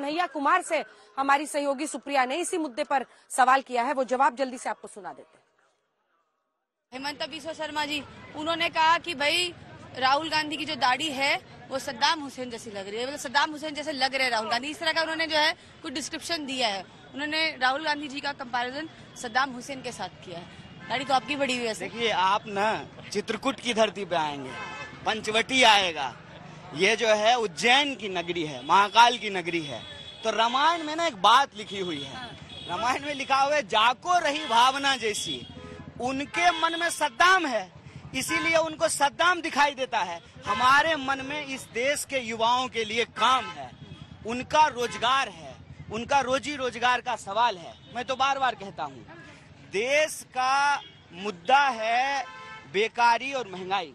कन्हैया कुमार से हमारी सहयोगी सुप्रिया ने इसी मुद्दे पर सवाल किया है। वो जवाब जल्दी से आपको सुना देते हैं। हेमंत बिस्वा शर्मा जी, उन्होंने कहा कि भाई राहुल गांधी की जो दाढ़ी है वो सद्दाम हुसैन जैसी लग रही है, मतलब सद्दाम हुसैन जैसे लग रहे हैं राहुल गांधी। इस तरह का उन्होंने जो है कुछ डिस्क्रिप्शन दिया है। उन्होंने राहुल गांधी जी का कंपैरिजन सद्दाम हुसैन के साथ किया है। दाढ़ी तो आपकी बड़ी हुई है। देखिए, आप ना चित्रकूट की धरती पे आएंगे, पंचवटी आएगा, ये जो है उज्जैन की नगरी है, महाकाल की नगरी है। तो रामायण में ना एक बात लिखी हुई है, रामायण में लिखा हुआ है, जाको रही भावना जैसी। उनके मन में सद्दाम है, इसीलिए उनको सद्दाम दिखाई देता है। हमारे मन में इस देश के युवाओं के लिए काम है, उनका रोजगार है, उनका रोजी रोजगार का सवाल है। मैं तो बार बार कहता हूँ, देश का मुद्दा है बेकारी और महंगाई।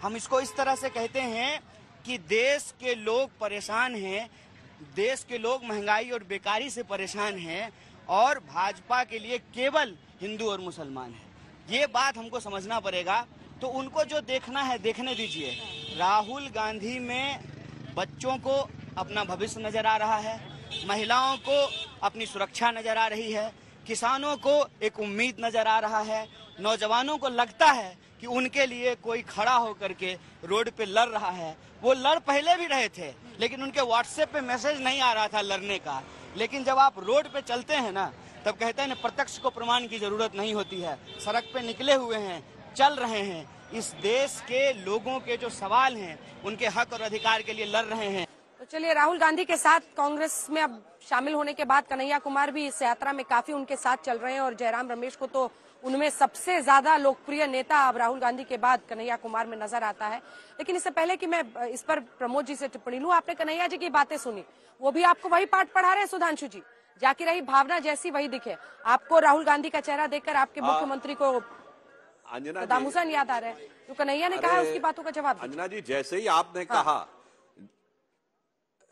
हम इसको इस तरह से कहते हैं कि देश के लोग परेशान हैं, देश के लोग महंगाई और बेकारी से परेशान हैं, और भाजपा के लिए केवल हिंदू और मुसलमान है। ये बात हमको समझना पड़ेगा। तो उनको जो देखना है देखने दीजिए। राहुल गांधी में बच्चों को अपना भविष्य नजर आ रहा है, महिलाओं को अपनी सुरक्षा नजर आ रही है, किसानों को एक उम्मीद नजर आ रहा है, नौजवानों को लगता है कि उनके लिए कोई खड़ा होकर के रोड पे लड़ रहा है। वो लड़ पहले भी रहे थे, लेकिन उनके व्हाट्सएप पे मैसेज नहीं आ रहा था लड़ने का। लेकिन जब आप रोड पे चलते हैं ना, तब कहते हैं ना, प्रत्यक्ष को प्रमाण की जरूरत नहीं होती है। सड़क पे निकले हुए हैं, चल रहे हैं, इस देश के लोगों के जो सवाल हैं, उनके हक और अधिकार के लिए लड़ रहे हैं। तो चलिए, राहुल गांधी के साथ कांग्रेस में अब शामिल होने के बाद कन्हैया कुमार भी इस यात्रा में काफी उनके साथ चल रहे हैं, और जयराम रमेश को तो उनमें सबसे ज्यादा लोकप्रिय नेता अब राहुल गांधी के बाद कन्हैया कुमार में नजर आता है। लेकिन इससे पहले कि मैं इस पर प्रमोद जी से टिप्पणी लूं, आपने कन्हैया जी की बातें सुनी, वो भी आपको वही पाठ पढ़ा रहे हैं सुधांशु जी, जाकी रही भावना जैसी वही दिखे। आपको राहुल गांधी का चेहरा देखकर आपके मुख्यमंत्री को सद्दाम हुसैन याद आ रहा है। जो कन्हैया ने कहा उसकी बातों का जवाब। अंजना जी, जैसे ही आपने कहा,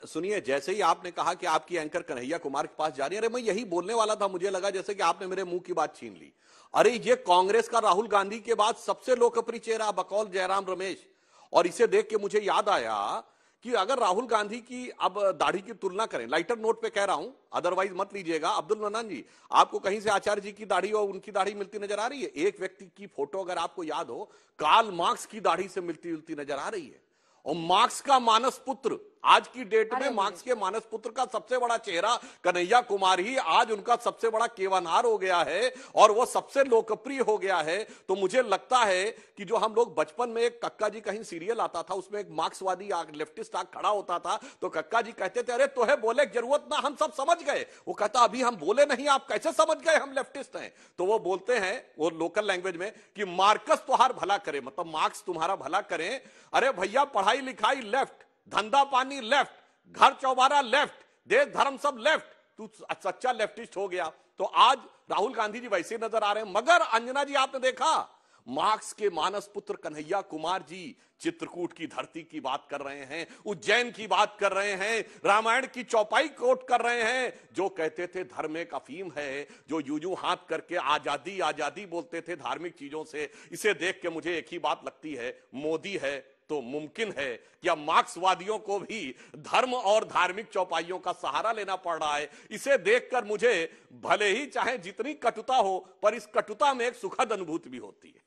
सुनिए, जैसे ही आपने कहा कि आपकी एंकर कन्हैया कुमार के पास जा रही है, अरे मैं यही बोलने वाला था। मुझे लगा जैसे कि आपने मेरे मुंह की बात छीन ली। अरे ये कांग्रेस का राहुल गांधी के बाद सबसे लोकप्रिय चेहरा बकौल जयराम रमेश। और इसे देख के मुझे याद आया कि अगर राहुल गांधी की अब दाढ़ी की तुलना करें, लाइटर नोट पे कह रहा हूं, अदरवाइज मत लीजिएगा। अब्दुल मन्नान जी, आपको कहीं से आचार्य जी की दाढ़ी और उनकी दाढ़ी मिलती नजर आ रही है? एक व्यक्ति की फोटो अगर आपको याद हो, कार्ल मार्क्स की दाढ़ी से मिलती जुलती नजर आ रही है। और मार्क्स का मानस पुत्र, आज की डेट में मार्क्स के मानस पुत्र का सबसे बड़ा चेहरा कन्हैया कुमार ही आज उनका सबसे बड़ा केवनार हो गया है, और वो सबसे लोकप्रिय हो गया है। तो मुझे लगता है कि जो हम लोग बचपन में, एक कक्का जी कहीं सीरियल आता था, उसमें एक मार्क्सवादी लेफ्टिस्ट आग खड़ा होता था, तो कक्का जी कहते थे, अरे तोहे बोले की जरूरत ना, हम सब समझ गए। वो कहता, अभी हम बोले नहीं, आप कैसे समझ गए हम लेफ्टिस्ट हैं? तो वो बोलते हैं, वो लोकल लैंग्वेज में, कि मार्कस तुम्हारा भला करे, मतलब मार्क्स तुम्हारा भला करें। अरे भैया, पढ़ाई लिखाई लेफ्ट, धंधा पानी लेफ्ट, घर चौबारा लेफ्ट, देश धर्म सब लेफ्ट, तू सच्चा लेफ्टिस्ट हो गया। तो आज राहुल गांधी जी वैसे नजर आ रहे हैं। मगर अंजना जी, आपने देखा, मार्क्स के मानस पुत्र कन्हैया कुमार जी चित्रकूट की धरती की बात कर रहे हैं, उज्जैन की बात कर रहे हैं, रामायण की चौपाई कोट कर रहे हैं। जो कहते थे धर्म एक अफीम है, जो यूं हाथ करके आजादी आजादी बोलते थे धार्मिक चीजों से, इसे देख के मुझे एक ही बात लगती है, मोदी है तो मुमकिन है कि अब मार्क्सवादियों को भी धर्म और धार्मिक चौपाइयों का सहारा लेना पड़ रहा है। इसे देखकर मुझे भले ही चाहे जितनी कटुता हो, पर इस कटुता में एक सुखद अनुभूति भी होती है।